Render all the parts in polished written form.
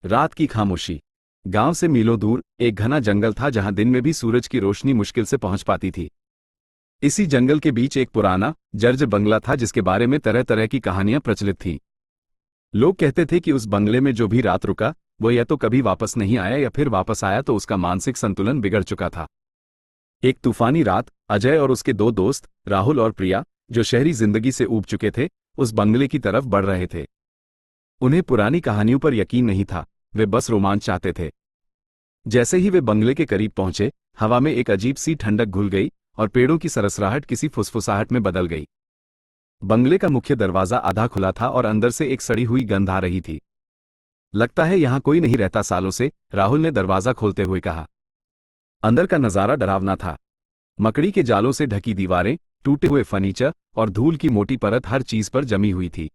रात की खामोशी। गांव से मीलों दूर एक घना जंगल था जहां दिन में भी सूरज की रोशनी मुश्किल से पहुंच पाती थी। इसी जंगल के बीच एक पुराना जर्जर बंगला था जिसके बारे में तरह तरह की कहानियां प्रचलित थीं। लोग कहते थे कि उस बंगले में जो भी रात रुका वो या तो कभी वापस नहीं आया या फिर वापस आया तो उसका मानसिक संतुलन बिगड़ चुका था। एक तूफानी रात अजय और उसके दो दोस्त राहुल और प्रिया, जो शहरी जिंदगी से ऊब चुके थे, उस बंगले की तरफ बढ़ रहे थे। उन्हें पुरानी कहानियों पर यकीन नहीं था, वे बस रोमांच चाहते थे। जैसे ही वे बंगले के करीब पहुंचे, हवा में एक अजीब सी ठंडक घुल गई और पेड़ों की सरसराहट किसी फुसफुसाहट में बदल गई। बंगले का मुख्य दरवाजा आधा खुला था और अंदर से एक सड़ी हुई गंध आ रही थी। लगता है यहां कोई नहीं रहता सालों से, राहुल ने दरवाजा खोलते हुए कहा। अंदर का नजारा डरावना था। मकड़ी के जालों से ढकी दीवारें, टूटे हुए फर्नीचर और धूल की मोटी परत हर चीज पर जमी हुई थी।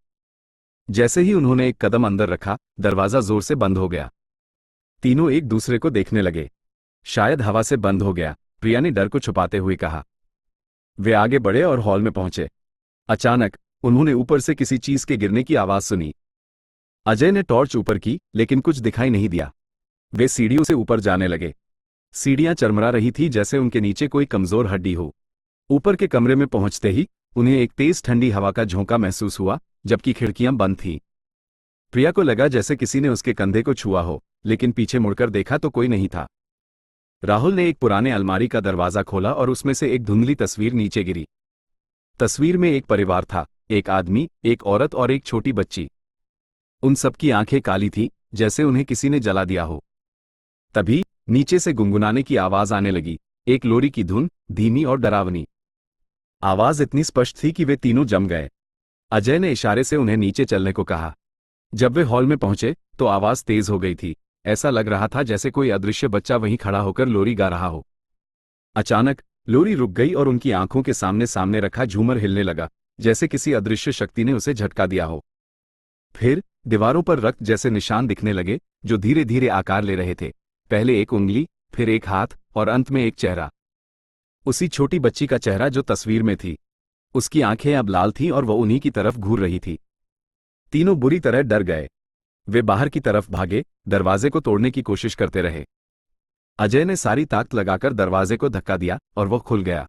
जैसे ही उन्होंने एक कदम अंदर रखा, दरवाजा जोर से बंद हो गया। तीनों एक दूसरे को देखने लगे। शायद हवा से बंद हो गया, प्रिया ने डर को छुपाते हुए कहा। वे आगे बढ़े और हॉल में पहुंचे। अचानक उन्होंने ऊपर से किसी चीज के गिरने की आवाज सुनी। अजय ने टॉर्च ऊपर की, लेकिन कुछ दिखाई नहीं दिया। वे सीढ़ियों से ऊपर जाने लगे। सीढ़ियां चरमरा रही थी जैसे उनके नीचे कोई कमजोर हड्डी हो। ऊपर के कमरे में पहुंचते ही उन्हें एक तेज ठंडी हवा का झोंका महसूस हुआ, जबकि खिड़कियां बंद थीं। प्रिया को लगा जैसे किसी ने उसके कंधे को छुआ हो, लेकिन पीछे मुड़कर देखा तो कोई नहीं था। राहुल ने एक पुराने अलमारी का दरवाजा खोला और उसमें से एक धुंधली तस्वीर नीचे गिरी। तस्वीर में एक परिवार था, एक आदमी, एक औरत और एक छोटी बच्ची। उन सबकी आंखें काली थीं, जैसे उन्हें किसी ने जला दिया हो। तभी नीचे से गुनगुनाने की आवाज आने लगी, एक लोरी की धुन, धीमी और डरावनी। आवाज इतनी स्पष्ट थी कि वे तीनों जम गए। अजय ने इशारे से उन्हें नीचे चलने को कहा। जब वे हॉल में पहुंचे तो आवाज तेज हो गई थी। ऐसा लग रहा था जैसे कोई अदृश्य बच्चा वहीं खड़ा होकर लोरी गा रहा हो। अचानक लोरी रुक गई और उनकी आंखों के सामने सामने रखा झूमर हिलने लगा, जैसे किसी अदृश्य शक्ति ने उसे झटका दिया हो। फिर दीवारों पर रक्त जैसे निशान दिखने लगे, जो धीरे धीरे आकार ले रहे थे। पहले एक उंगली, फिर एक हाथ और अंत में एक चेहरा। उसी छोटी बच्ची का चेहरा जो तस्वीर में थी। उसकी आंखें अब लाल थीं और वह उन्हीं की तरफ घूर रही थी। तीनों बुरी तरह डर गए। वे बाहर की तरफ भागे, दरवाजे को तोड़ने की कोशिश करते रहे। अजय ने सारी ताकत लगाकर दरवाजे को धक्का दिया और वह खुल गया।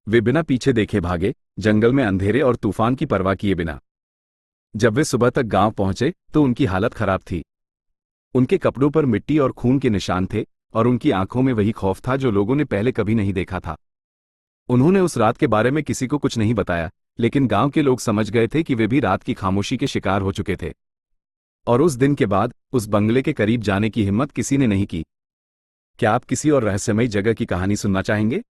वे बिना पीछे देखे भागे, जंगल में अंधेरे और तूफान की परवाह किए बिना। जब वे सुबह तक गांव पहुंचे तो उनकी हालत खराब थी। उनके कपड़ों पर मिट्टी और खून के निशान थे और उनकी आंखों में वही खौफ था जो लोगों ने पहले कभी नहीं देखा था। उन्होंने उस रात के बारे में किसी को कुछ नहीं बताया, लेकिन गांव के लोग समझ गए थे कि वे भी रात की खामोशी के शिकार हो चुके थे। और उस दिन के बाद उस बंगले के करीब जाने की हिम्मत किसी ने नहीं की। क्या आप किसी और रहस्यमयी जगह की कहानी सुनना चाहेंगे?